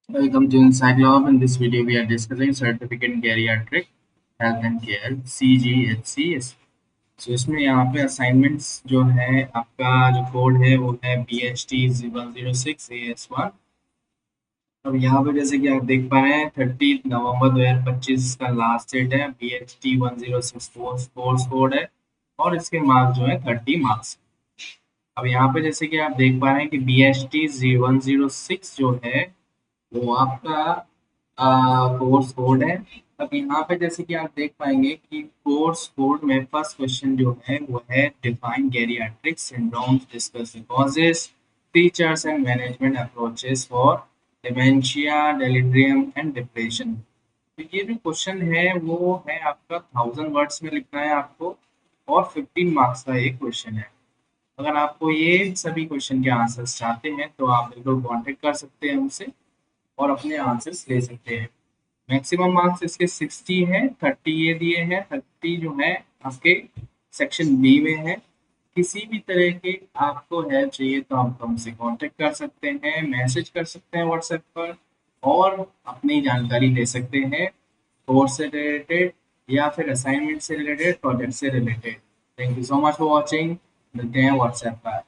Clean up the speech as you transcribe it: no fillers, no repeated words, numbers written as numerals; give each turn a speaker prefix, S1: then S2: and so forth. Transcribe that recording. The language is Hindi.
S1: Welcome to Encyclopedia. In this video, we are discussing Certificate in Geriatric Health and Care (CGHCS). So इसमें यहाँ पे असाइनमेंट्स जो है आपका जो कोड है वो है BHT 106 AS1। अब यहाँ पे जैसे कि आप देख पा रहे हैं 30 नवंबर 2025 का लास्ट डेट है। BHT 106 कोर्स कोड है और इसके मार्क्स जो है 30 मार्क्स। अब यहाँ पे जैसे कि आप देख पा रहे हैं कि BHT 106 जो है वो आपका कोर्स कोड है। अब यहाँ पे जैसे कि आप देख पाएंगे कि कोर्स कोड में फर्स्ट क्वेश्चन जो है वो है define geriatric syndromes, discuss the causes, features and management approaches for dementia, delirium and depression. तो ये जो क्वेश्चन है वो है आपका 1000 वर्ड्स में लिखना है आपको और 15 मार्क्स का एक क्वेश्चन है। अगर आपको ये सभी क्वेश्चन के आंसर्स चाहते हैं तो आप बिल्कुल कांटेक्ट कर सकते हैं हमसे और अपने आंसर्स ले सकते हैं। मैक्सिमम मार्क्स इसके 60 हैं, 30 ये दिए हैं, 30 जो है आपके सेक्शन बी में है। किसी भी तरह के आपको हेल्प चाहिए तो आप हमसे कांटेक्ट कर सकते हैं, मैसेज कर सकते हैं व्हाट्सएप पर और अपनी जानकारी ले सकते हैं कोर्स से रिलेटेड या फिर असाइनमेंट से रिलेटेड, प्रोजेक्ट से related. Thank you so much for watching. मिलते हैं व्हाट्सएप पर।